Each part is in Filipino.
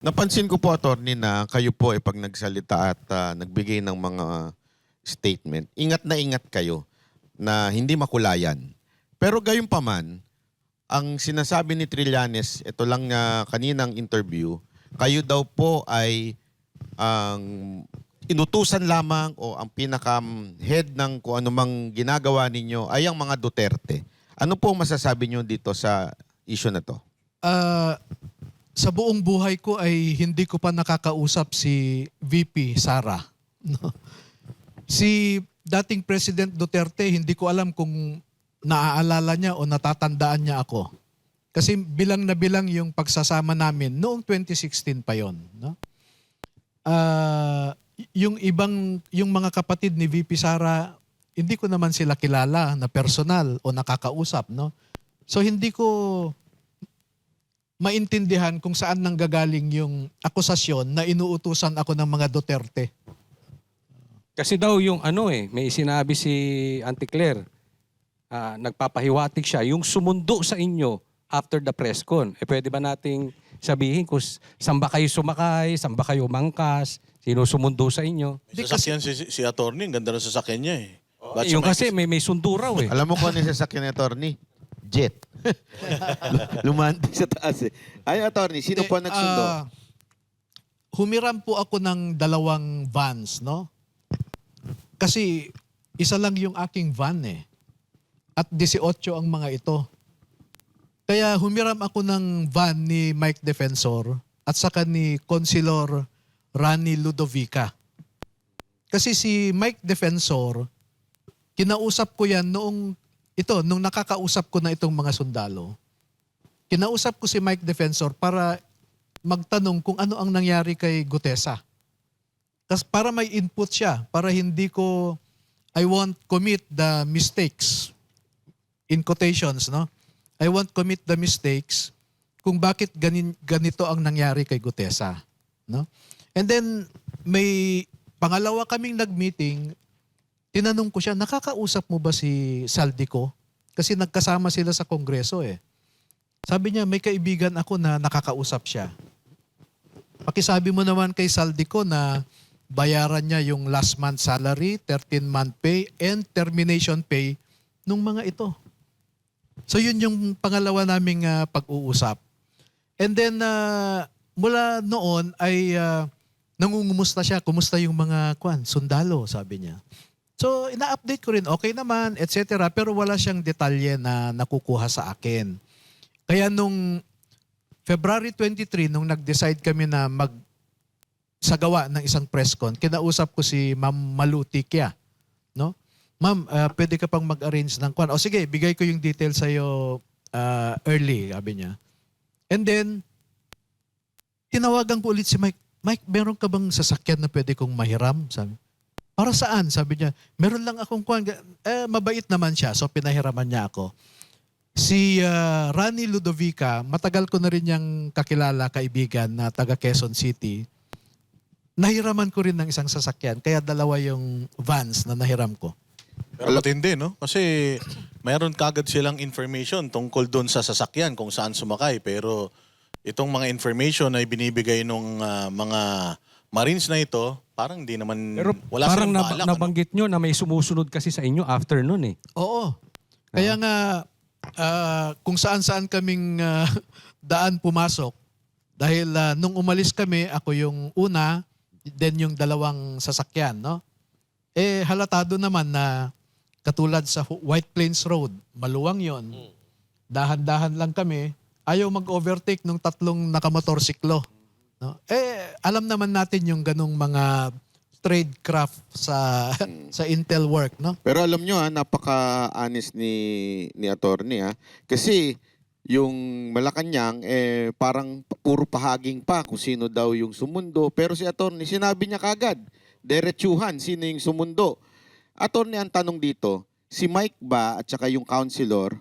Napansin ko po, attorney, na kayo po ay pag nagsalita at nagbigay ng mga statement, ingat na ingat kayo na hindi makulayan. Pero gayon pa man, ang sinasabi ni Trillanes, ito lang na kaninang interview, kayo daw po ay ang inutusan lamang o ang pinaka-head ng kung anumang ginagawa ninyo ay ang mga Duterte. Ano po masasabi nyo dito sa issue na to? Sa buong buhay ko ay hindi ko pa nakakausap si VP Sara. No? Si dating President Duterte, hindi ko alam kung naaalala niya o natatandaan niya ako. Kasi bilang na bilang yung pagsasama namin noong 2016 pa yon. No? Yung mga kapatid ni VP Sara, hindi ko naman sila kilala na personal o nakakausap. No? So hindi ko maintindihan kung saan nanggagaling yung akusasyon na inuutusan ako ng mga Duterte. Kasi daw yung may sinabi si Auntie Claire, nagpapahiwatig siya, yung sumundo sa inyo after the press con. Pwede ba nating sabihin kung saan ba kayo sumakay, saan ba kayo mangkas, sino sumundo sa inyo? Sasakyan si attorney, ang ganda ng sasakyan niya eh. Yung kasi may sundo raw eh. Alam mo kung ano yung sasakyan ni attorney? Jet. Lumanting sa taas eh. Ay, attorney, sino po nagsundo? Humiram po ako ng 2 vans, no? Kasi isa lang yung aking van eh. At 18 ang mga ito. Kaya humiram ako ng van ni Mike Defensor at saka ni Consilor Rani Ludovica. Kasi si Mike Defensor, kinausap ko yan nung nakakausap ko na itong mga sundalo. Kinausap ko si Mike Defensor para magtanong kung ano ang nangyari kay Gutesa. Kasi para may input siya, para I won't commit the mistakes, in quotations, no? I won't commit the mistakes kung bakit ganito ang nangyari kay Gutesa. No? And then, may pangalawa kaming nag-meeting, tinanong ko siya, nakakausap mo ba si Saldico? Kasi nagkasama sila sa Kongreso eh. Sabi niya, may kaibigan ako na nakakausap siya. Pakisabi mo naman kay Saldico na bayaran niya yung last month salary, 13-month pay, and termination pay nung mga ito. So yun yung pangalawa naming pag-uusap. And then mula noon ay nangungumusta siya, kumusta yung mga sundalo, sabi niya. So ina-update ko rin, okay naman, etc. Pero wala siyang detalye na nakukuha sa akin. Kaya nung February 23, nung nag-decide kami na magsagawa ng isang press con, kinausap ko si Ma'am Malu Tikia. No? Ma'am, pwede ka pang mag-arrange ng O sige, bigay ko yung details sa'yo early, sabi niya. And then, tinawagan ko ulit si Mike. Mike, meron ka bang sasakyan na pwede kong mahiram? Sabi. Para saan? Sabi niya, meron lang akong mabait naman siya, so pinahiraman niya ako. Si Rani Ludovica, matagal ko na rin niyang kakilala, kaibigan na taga Quezon City. Nahiraman ko rin ng isang sasakyan, kaya 2 yung vans na nahiram ko. Pero matindi, no? Kasi mayroon kagad silang information tungkol doon sa sasakyan kung saan sumakay. Pero itong mga information na binibigay ng mga Marines na ito, parang hindi naman, Pero wala parang silang balak. nabanggit nyo na may sumusunod kasi sa inyo after nun eh. Oo. Kaya nga, kung saan-saan kaming daan pumasok, dahil nung umalis kami, ako yung una, then yung 2 sasakyan, no? Halatado naman na katulad sa White Plains Road, maluwang yon. Dahan-dahan lang kami, ayaw mag-overtake ng 3 nakamotorsiklo. No? Alam naman natin yung ganong mga tradecraft sa Intel work, no? Pero alam nyo, napaka-honest ni attorney. Kasi yung Malacanang, parang puro pahaging pa kung sino daw yung sumundo. Pero si attorney, sinabi niya kagad, diretsuhan, sino yung sumundo. Attorney, ang tanong dito, si Mike ba at saka yung counselor,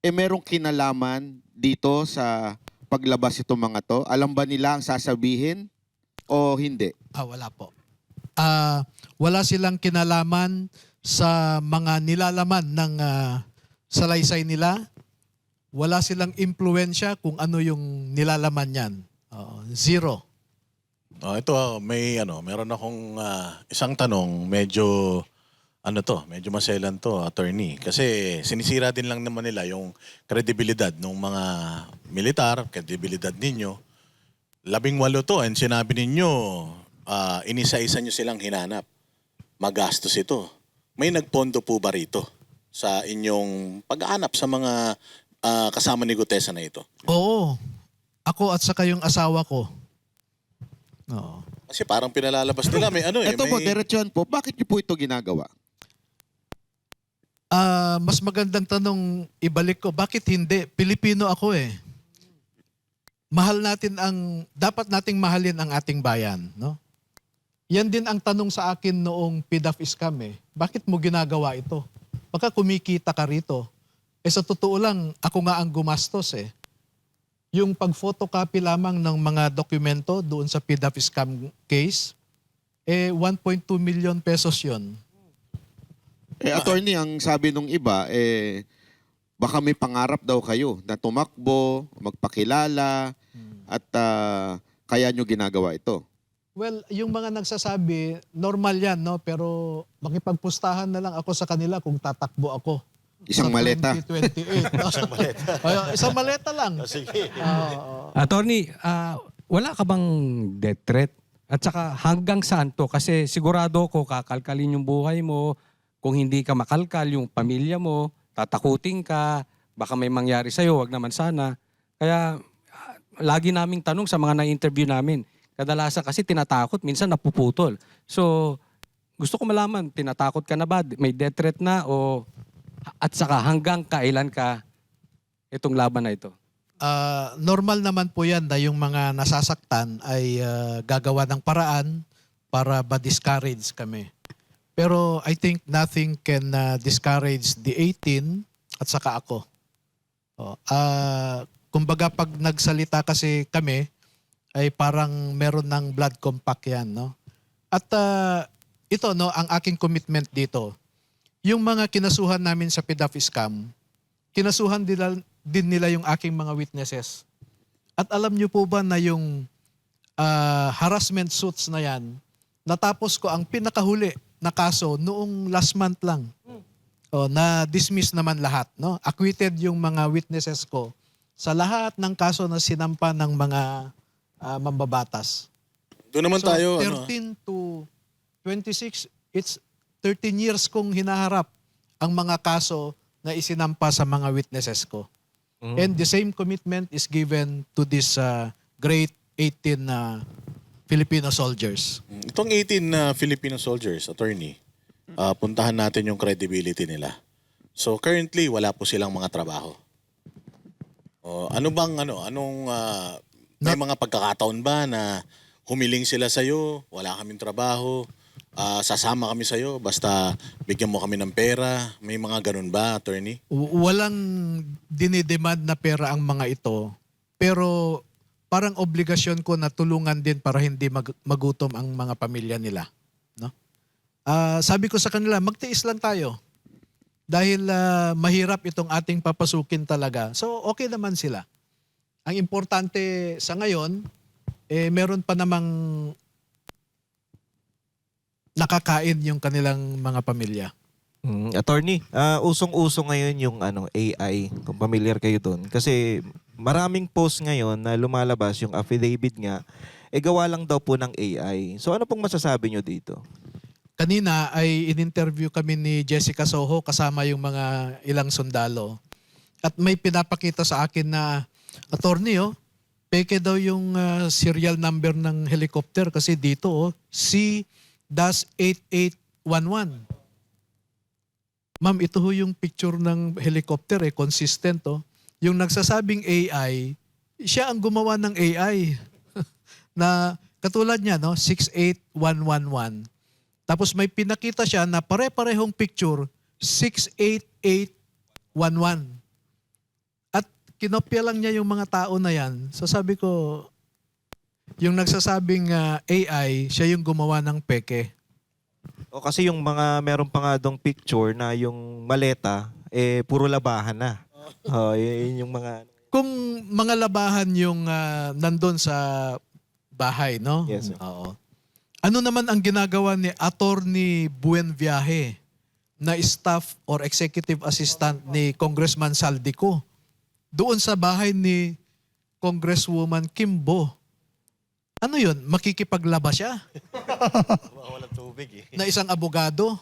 merong kinalaman dito sa paglabas itong mga to? Alam ba nila ang sasabihin o hindi? Wala po. Wala silang kinalaman sa mga nilalaman ng salaysay nila. Wala silang impluensya kung ano yung nilalaman yan. Zero. Ito meron akong isang tanong, medyo medyo maselan to, attorney. Kasi sinisira din lang naman nila yung kredibilidad ng mga militar, kredibilidad ninyo. 18 to, and sinabi ninyo, inisa-isa nyo silang hinanap. Magastos ito. May nagpondo po ba rito sa inyong pag-aanap sa mga kasama ni Gutesa na ito? Oo. Ako at saka yung asawa ko. Oo. Kasi parang pinalalabas nila, may Ito po, may... diretsyon po, bakit niyo po ito ginagawa? Mas magandang tanong ibalik ko, bakit hindi? Pilipino ako eh. Dapat nating mahalin ang ating bayan, no? Yan din ang tanong sa akin noong PDAF scam eh. Bakit mo ginagawa ito? Baka kumikita ka rito. Sa totoo lang, ako nga ang gumastos eh. Yung pag-photocopy lamang ng mga dokumento doon sa PDAF scam case, 1.2 million pesos yun. Attorney, ang sabi nung iba, baka may pangarap daw kayo na tumakbo, magpakilala, at kaya nyo ginagawa ito. Well, yung mga nagsasabi, normal yan, no? Pero makipagpustahan na lang ako sa kanila kung tatakbo ako. Isang sa maleta. 2028. Isang maleta. Isang maleta lang. Sige. Attorney, wala ka bang death threat? At saka hanggang saan to? Kasi sigurado ko kakalkalin yung buhay mo. Kung hindi ka makalkal, yung pamilya mo, tatakutin ka, baka may mangyari sa'yo, wag naman sana. Kaya lagi naming tanong sa mga na-interview namin. Kadalasan kasi tinatakot, minsan napuputol. So, gusto ko malaman, tinatakot ka na ba? May death threat na o... At saka hanggang kailan ka itong laban na ito? Normal naman po yan na yung mga nasasaktan ay gagawa ng paraan para ba-discourage kami. Pero I think nothing can discourage the 18 at saka ako. Kumbaga pag nagsalita kasi kami, ay parang meron ng blood compact yan. No? At ito, no, ang aking commitment dito, yung mga kinasuhan namin sa PDAF scam, kinasuhan din nila yung aking mga witnesses. At alam niyo po ba na yung harassment suits na yan, natapos ko ang pinakahuli na kaso noong last month lang. Na-dismiss naman lahat. No? Acquitted yung mga witnesses ko sa lahat ng kaso na sinampa ng mga mambabatas. Doon naman So, tayo, 13 to 26, it's 13 years kong hinaharap ang mga kaso na isinampa sa mga witnesses ko. And the same commitment is given to this great 18 Filipino soldiers. Itong 18 na Filipino soldiers, attorney, puntahan natin yung credibility nila. So currently, wala po silang mga trabaho. May mga pagkakataon ba na humiling sila sa'yo, wala kaming trabaho, sasama kami sa'yo, basta bigyan mo kami ng pera, may mga ganun ba, attorney? Walang dinidemand na pera ang mga ito, pero parang obligasyon ko na tulungan din para hindi magutom ang mga pamilya nila. No? Sabi ko sa kanila, magtiis lang tayo. Dahil mahirap itong ating papasukin talaga. So okay naman sila. Ang importante sa ngayon, meron pa namang nakakain yung kanilang mga pamilya. Attorney, usong-uso ngayon yung AI, kung familiar kayo doon. Kasi maraming post ngayon na lumalabas yung affidavit nga, gawa lang daw po ng AI. So ano pong masasabi nyo dito? Kanina ay in-interview kami ni Jessica Soho kasama yung mga ilang sundalo. At may pinapakita sa akin na, attorney, peke daw yung serial number ng helicopter kasi dito, C-8811. Ma'am, ito ho yung picture ng helicopter, consistent. Yung nagsasabing AI, siya ang gumawa ng AI. Na katulad niya, 68111. Tapos may pinakita siya na pare-parehong picture, 68811. At kinopya lang niya yung mga tao na yan. So sabi ko, yung nagsasabing AI, siya yung gumawa ng peke. O kasi yung meron pa nga dong picture na yung maleta, puro labahan na. Yun yung mga... Kung mga labahan yung nandun sa bahay, no? Yes, sir. Oo. Ano naman ang ginagawa ni Attorney Buenviaje na staff or executive assistant ni Congressman Saldico doon sa bahay ni Congresswoman Kimbo? Ano yun? Makikipaglaba siya? Walang tubig eh. Na isang abogado?